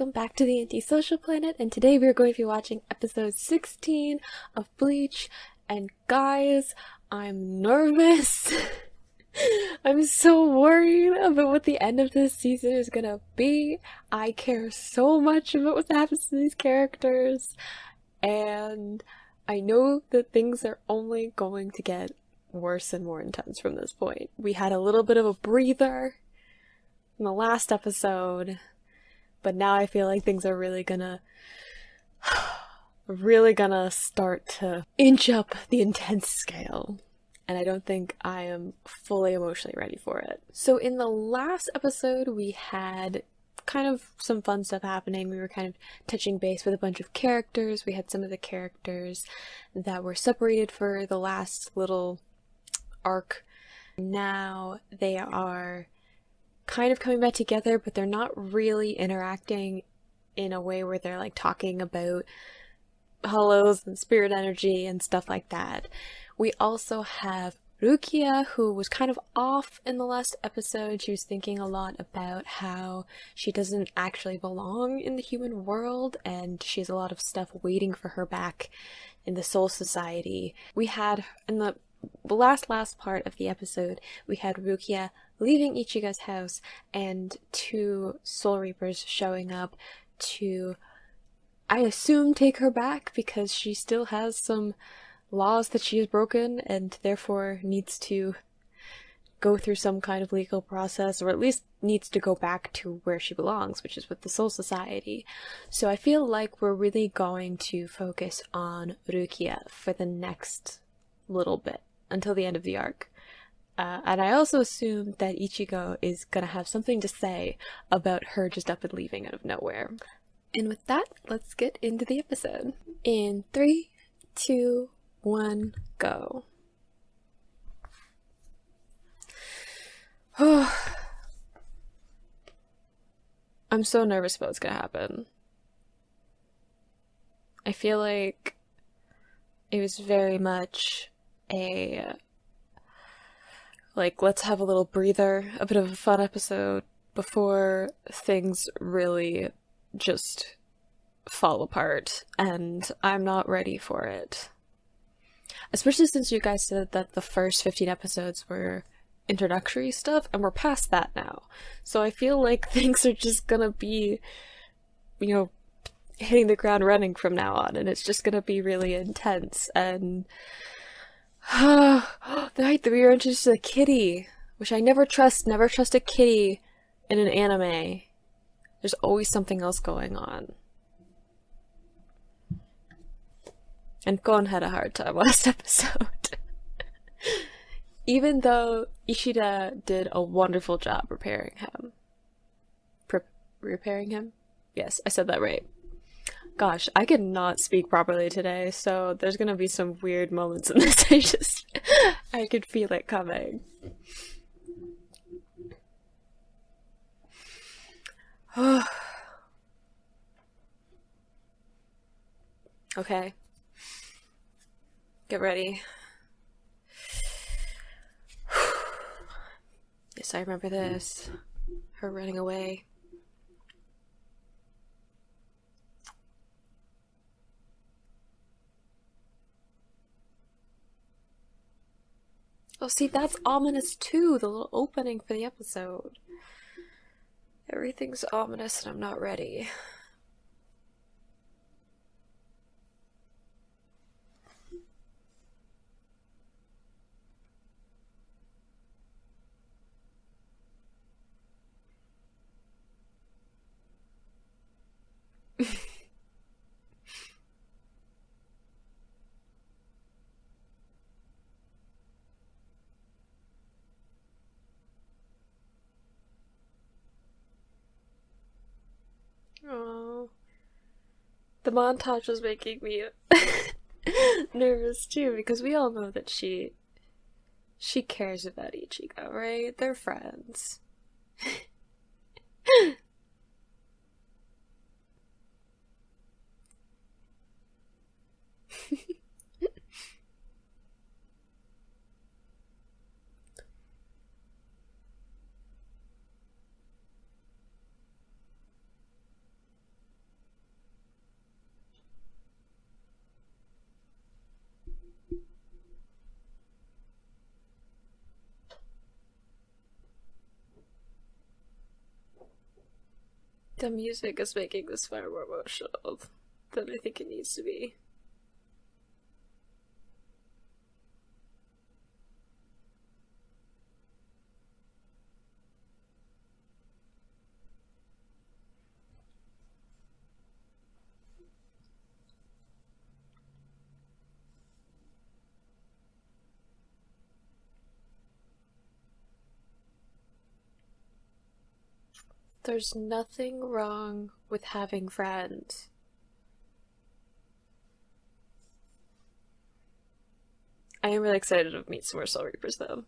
welcome back to the Antisocial Planet, and today we're going to be watching episode 16 of Bleach, and guys, I'm nervous. I'm so worried about what the end of this season is gonna be. I care so much about what happens to these characters, and I know that things are only going to get worse and more intense from this point. We had a little bit of a breather in the last episode, but now I feel like things are really gonna start to inch up the intense scale. And I don't think I am fully emotionally ready for it. So in the last episode, we had kind of some fun stuff happening. We were kind of touching base with a bunch of characters. We had some of the characters that were separated for the last little arc. Now they are kind of coming back together, but they're not really interacting in a way where they're like talking about hollows and spirit energy and stuff like that. We also have Rukia, who was kind of off in the last episode. She was thinking a lot about how she doesn't actually belong in the human world, and she has a lot of stuff waiting for her back in the Soul Society. We had, in the last part of the episode, we had Rukia leaving Ichigo's house and two Soul Reapers showing up to, I assume, take her back because she still has some laws that she has broken and therefore needs to go through some kind of legal process, or at least needs to go back to where she belongs, which is with the Soul Society. So I feel like we're really going to focus on Rukia for the next little bit until the end of the arc. And I also assume that Ichigo is gonna have something to say about her just up and leaving out of nowhere. And with that, let's get into the episode. In 3, 2, 1, go. I'm so nervous about what's gonna happen. I feel like it was very much a let's have a little breather, a bit of a fun episode before things really just fall apart, and I'm not ready for it. Especially since you guys said that the first 15 episodes were introductory stuff, and we're past that now. So I feel like things are just gonna be, hitting the ground running from now on, and it's just gonna be really intense, and the night that we were introduced to the kitty, which I never trust a kitty in an anime. There's always something else going on. And Gon had a hard time last episode. Even though Ishida did a wonderful job repairing him. Repairing him? Yes, I said that right. Gosh, I cannot speak properly today, so there's gonna be some weird moments in this. I could feel it coming. Okay. Get ready. Yes, I remember this. Her running away. Oh, see, that's ominous too, the little opening for the episode. Everything's ominous and I'm not ready. Oh, the montage was making me nervous too, because we all know that she cares about Ichigo, right? They're friends. The music is making this far more emotional than I think it needs to be. There's nothing wrong with having friends. I am really excited to meet some more Soul Reapers, though.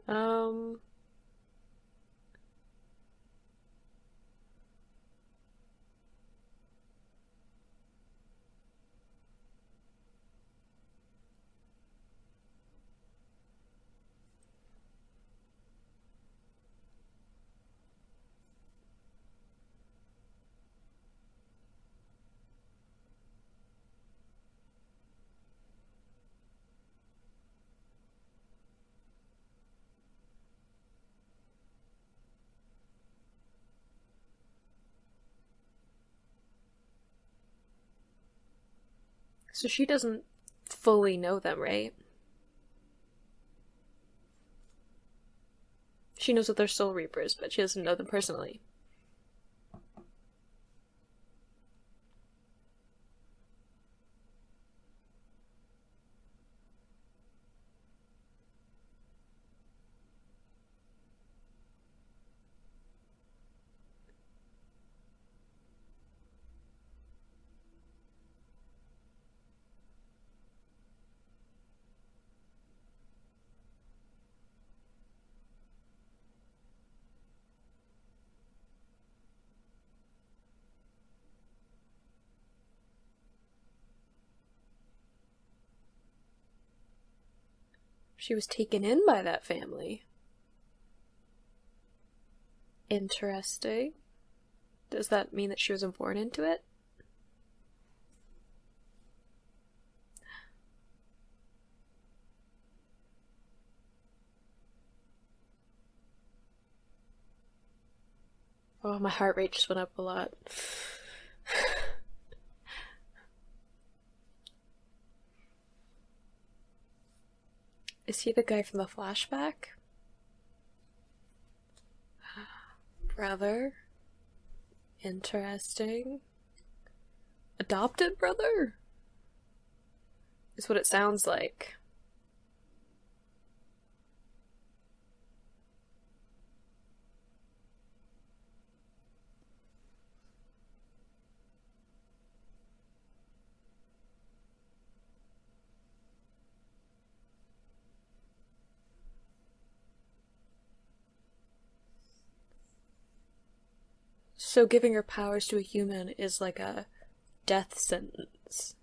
Um, so she doesn't fully know them, right? She knows that they're Soul Reapers, but she doesn't know them personally. She was taken in by that family. Interesting. Does that mean that she wasn't born into it? Oh, my heart rate just went up a lot. Is he the guy from the flashback? Brother? Interesting. Adopted brother? Is what it sounds like. So giving her powers to a human is like a death sentence.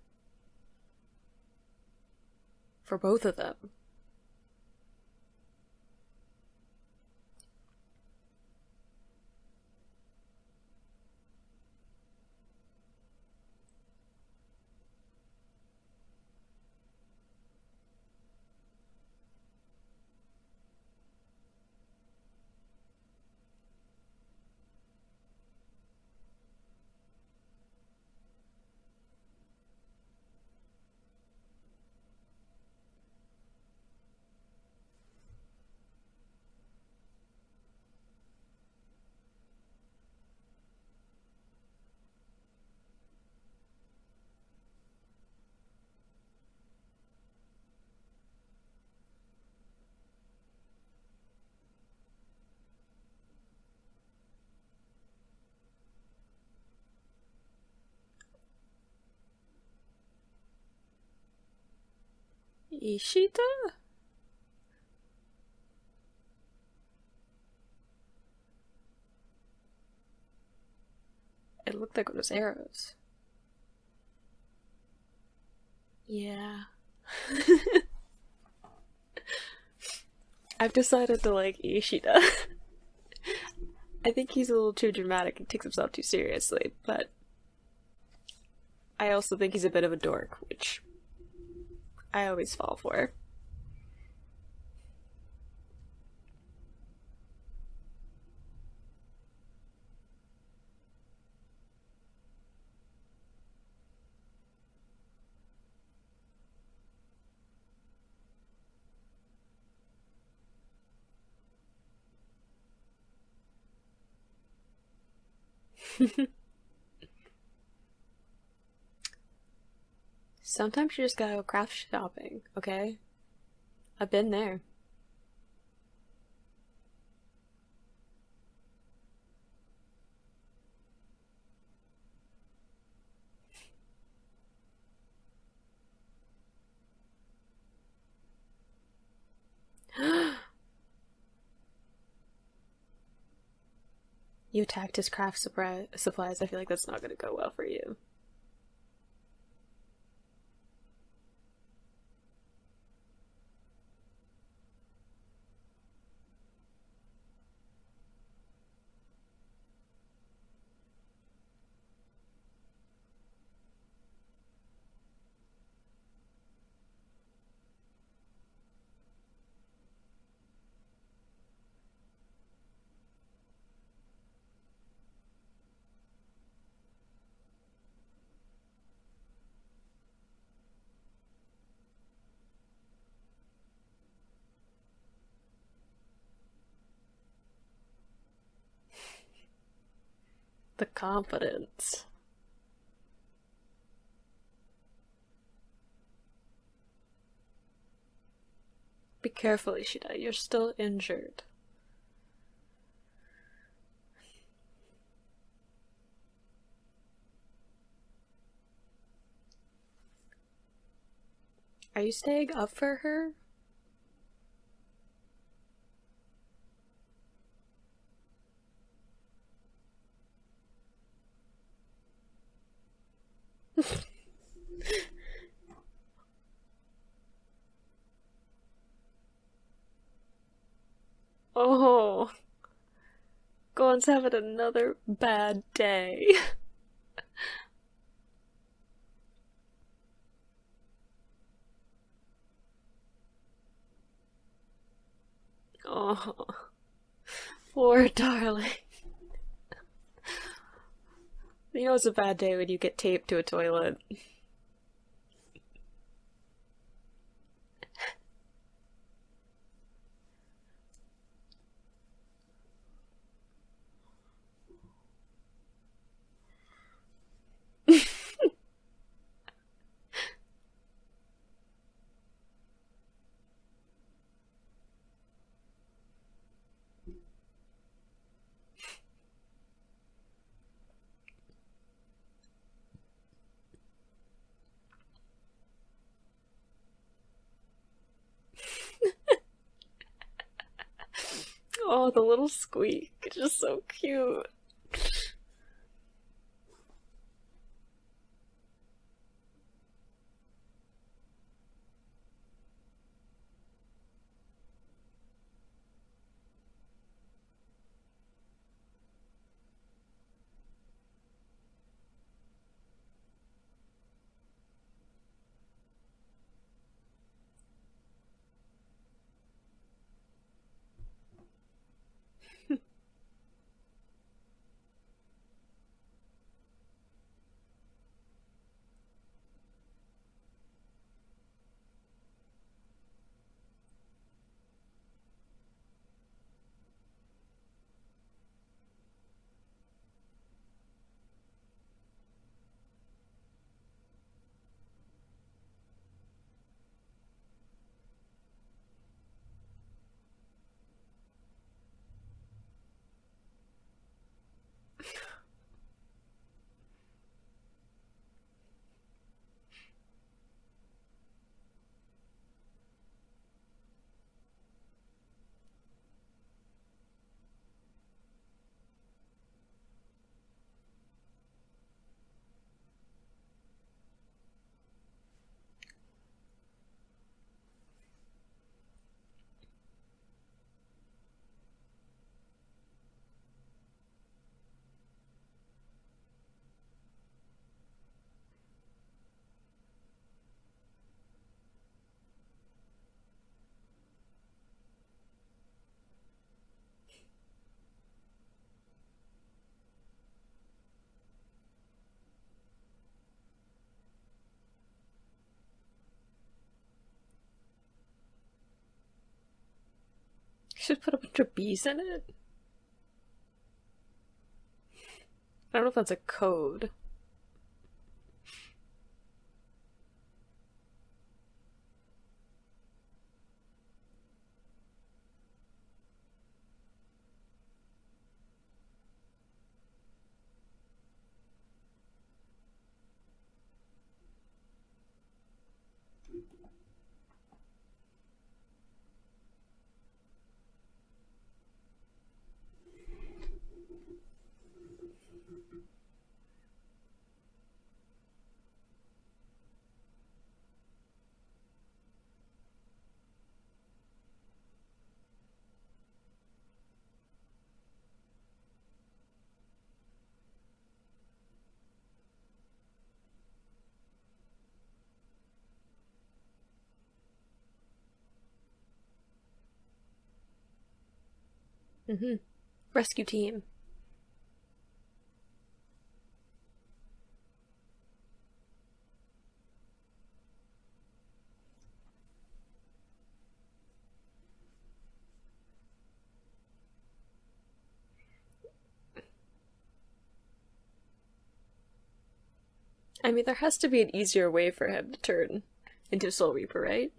For both of them. Ishita? It looked like one of his arrows. Yeah. I've decided to like Ishida. I think he's a little too dramatic and takes himself too seriously, but I also think he's a bit of a dork, which I always fall for. Sometimes you just gotta go craft shopping, okay? I've been there. You attacked his craft supplies. I feel like that's not gonna go well for you. The confidence. Be careful, Ishida. You're still injured. Are you staying up for her? Oh, Gohan's having another bad day. Oh, poor darling. You know it's a bad day when you get taped to a toilet. Oh, the little squeak. It's just so cute. should put a bunch of bees in it. I don't know if that's a code. Mm-hmm. Rescue team. I mean, there has to be an easier way for him to turn into Soul Reaper, right?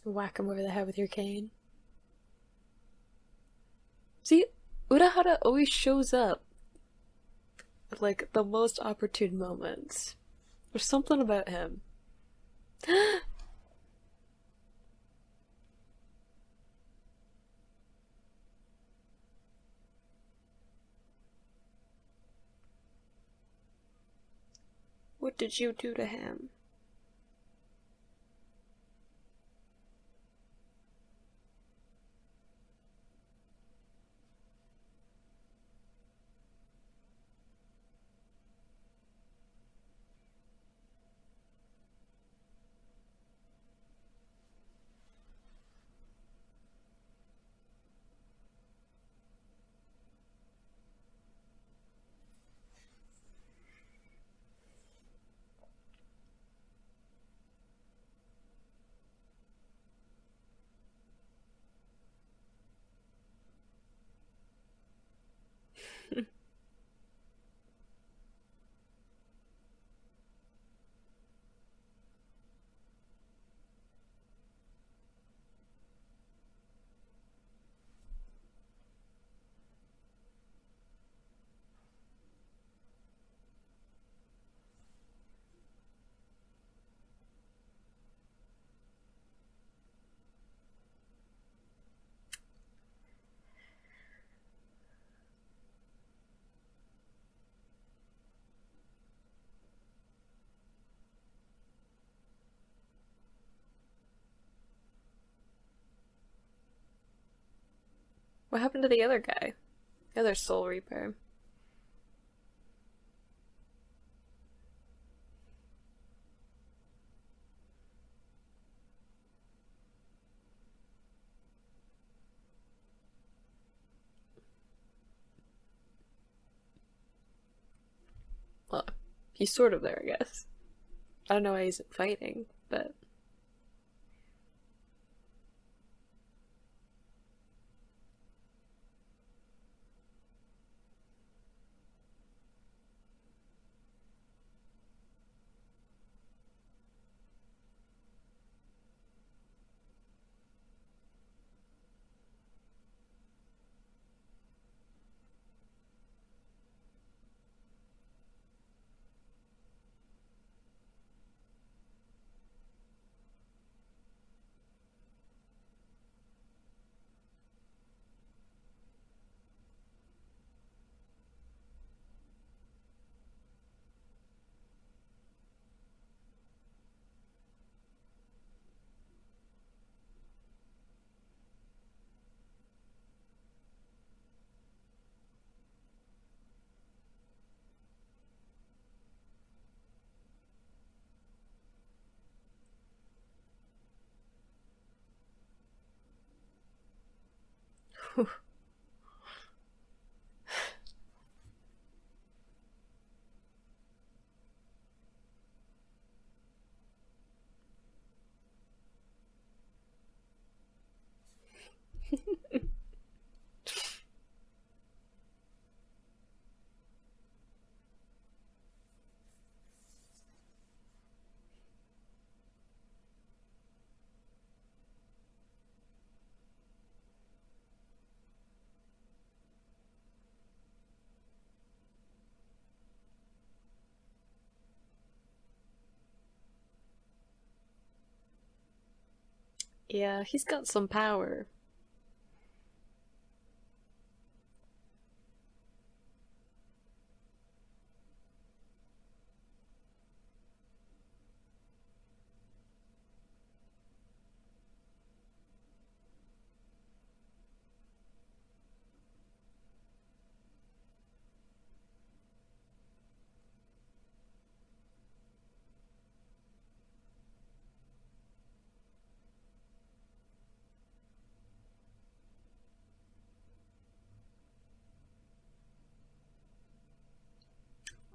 Whack him over the head with your cane. See, Urahara always shows up at like the most opportune moments. There's something about him. What did you do to him? What happened to the other guy? The other Soul Reaper. Well, he's sort of there, I guess. I don't know why he's fighting, but Yeah, he's got some power.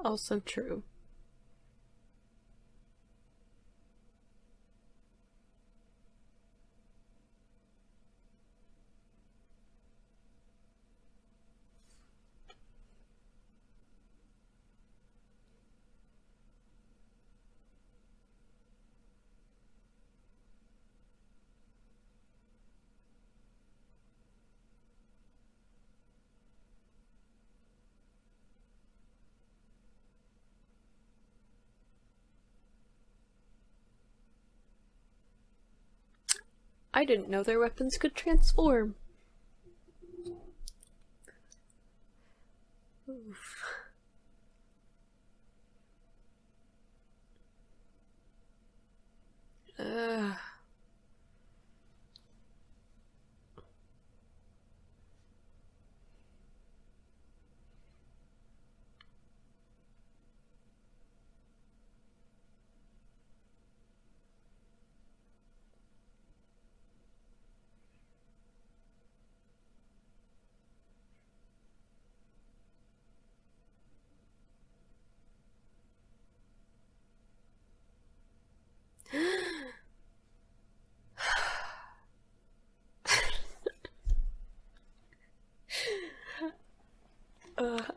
Also true. I didn't know their weapons could transform. Oof. Ugh.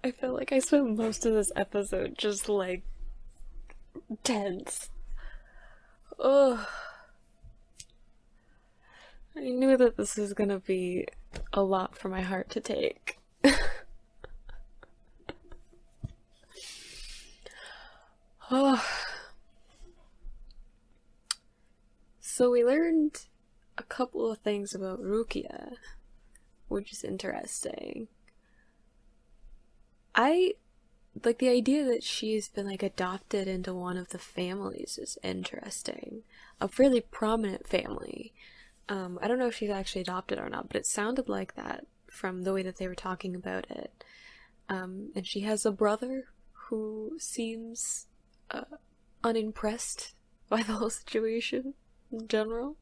I feel like I spent most of this episode just like tense. Ugh. I knew that this was gonna be a lot for my heart to take. Oh. So we learned a couple of things about Rukia, which is interesting. I like the idea that she's been like adopted into one of the families is interesting. A fairly prominent family. I don't know if she's actually adopted or not, but it sounded like that from the way that they were talking about it. And she has a brother who seems unimpressed by the whole situation in general.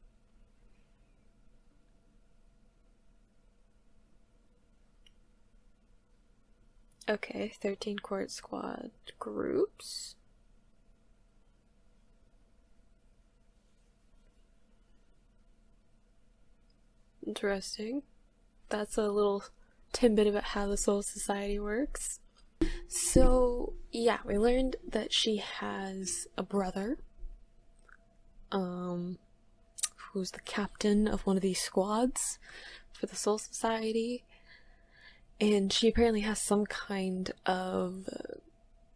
Okay, 13 court squad groups. Interesting. That's a little tidbit about how the Soul Society works. So, yeah, we learned that she has a brother, who's the captain of one of these squads for the Soul Society. And she apparently has some kind of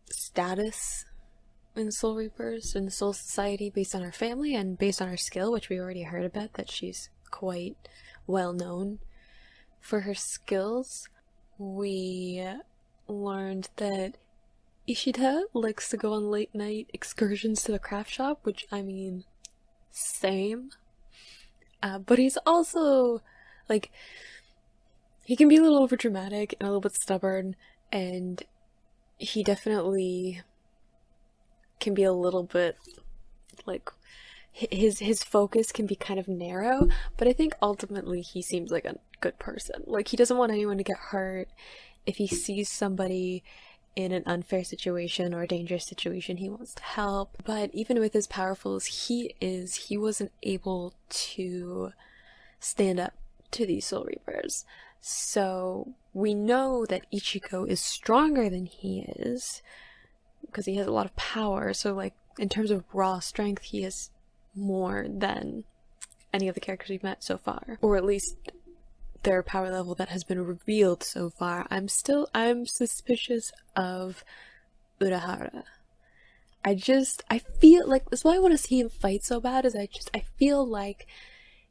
status in Soul Reapers in the Soul Society based on her family and based on her skill, which we already heard about, that she's quite well known for her skills. We learned that Ishida likes to go on late night excursions to the craft shop, which, I mean, same. But he's also, like, he can be a little overdramatic and a little bit stubborn, and he definitely can be a little bit, like, his focus can be kind of narrow, but I think ultimately he seems like a good person. Like, he doesn't want anyone to get hurt. If he sees somebody in an unfair situation or a dangerous situation, he wants to help. But even with as powerful as he is, he wasn't able to stand up to these Soul Reapers. So we know that Ichigo is stronger than he is because he has a lot of power. So, like, in terms of raw strength, he is more than any of the characters we've met so far, or at least their power level that has been revealed so far. I'm suspicious of Urahara. I feel like, that's why I want to see him fight so bad, is I feel like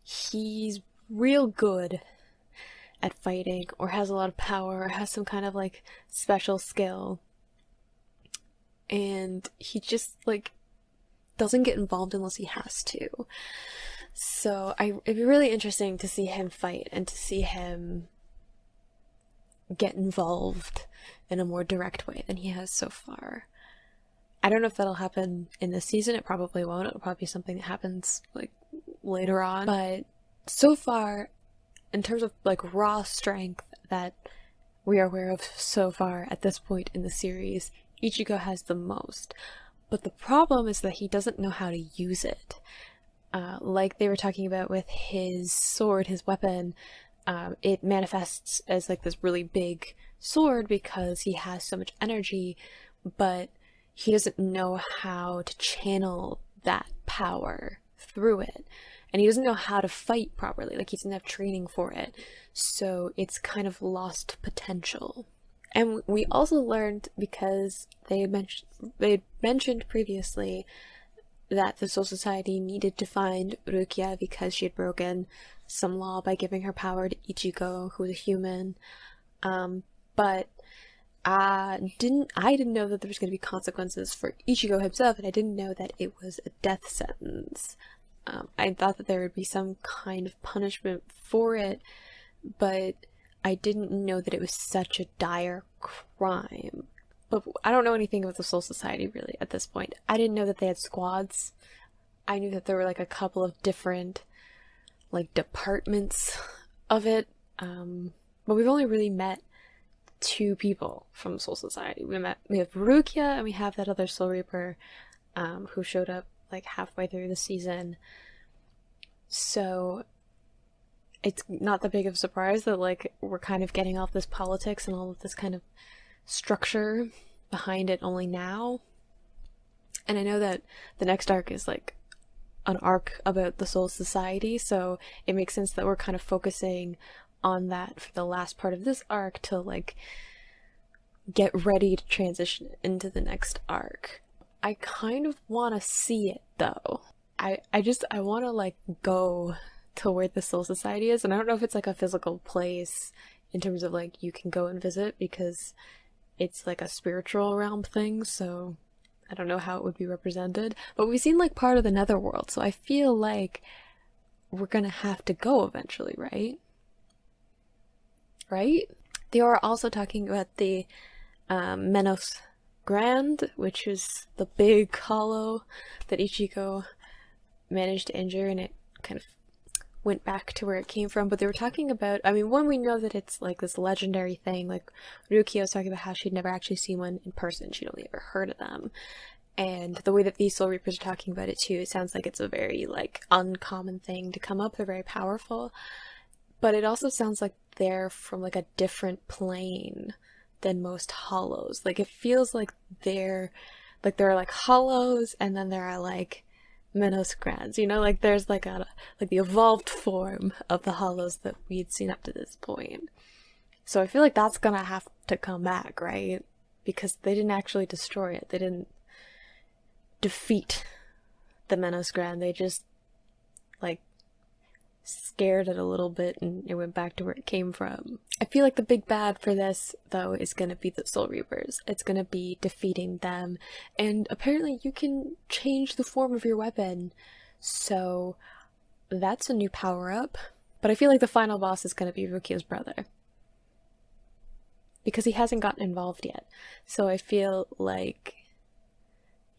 he's real good at fighting, or has a lot of power, or has some kind of like special skill, and he just like doesn't get involved unless he has to. So it'd be really interesting to see him fight and to see him get involved in a more direct way than he has so far. I don't know if that'll happen in this season. It probably won't. It'll probably be something that happens like later on. But so far, in terms of like raw strength that we are aware of so far at this point in the series, Ichigo has the most. But the problem is that he doesn't know how to use it. Like they were talking about with his sword, his weapon, it manifests as like this really big sword because he has so much energy, but he doesn't know how to channel that power through it. And he doesn't know how to fight properly, like he doesn't have training for it. So it's kind of lost potential. And we also learned, because they mentioned previously that the Soul Society needed to find Rukia because she had broken some law by giving her power to Ichigo, who was a human. But I didn't know that there was going to be consequences for Ichigo himself, and I didn't know that it was a death sentence. I thought that there would be some kind of punishment for it, but I didn't know that it was such a dire crime. But I don't know anything about the Soul Society really at this point. I didn't know that they had squads. I knew that there were like a couple of different like departments of it. But we've only really met 2 people from the Soul Society. We have Rukia, and we have that other Soul Reaper who showed up like halfway through the season. So it's not that big of a surprise that like we're kind of getting off this politics and all of this kind of structure behind it only now. And I know that the next arc is like an arc about the Soul Society, so it makes sense that we're kind of focusing on that for the last part of this arc to like get ready to transition into the next arc. I kind of want to see it though. I want to like go to where the Soul Society is, and I don't know if it's like a physical place in terms of like you can go and visit, because it's like a spiritual realm thing, so I don't know how it would be represented. But we've seen like part of the netherworld, so I feel like we're gonna have to go eventually, right? Right? They are also talking about the Menos Grand, which is the big hollow that Ichigo managed to injure, and it kind of went back to where it came from. But they were talking about, I mean, one, we know that it's like this legendary thing. Like Rukia was talking about how she'd never actually seen one in person, she'd only ever heard of them. And the way that these Soul Reapers are talking about it too, it sounds like it's a very like uncommon thing to come up. They're very powerful, but it also sounds like they're from like a different plane than most hollows. Like it feels like there are like hollows, and then there are like Menoscrans, you know, like there's like the evolved form of the hollows that we'd seen up to this point. So I feel like that's gonna have to come back, right? Because they didn't actually destroy it. They didn't defeat the Menoscran. They just like scared it a little bit, and it went back to where it came from. I feel like the big bad for this, though, is going to be the Soul Reapers. It's going to be defeating them, and apparently you can change the form of your weapon, so that's a new power-up. But I feel like the final boss is going to be Rukia's brother, because he hasn't gotten involved yet. So I feel like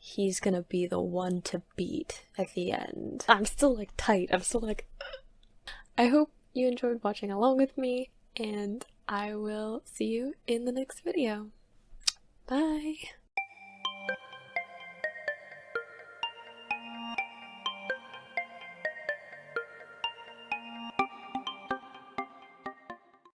he's gonna be the one to beat at the end. I'm still like tight. I'm still like I hope you enjoyed watching along with me, and I will see you in the next video. Bye!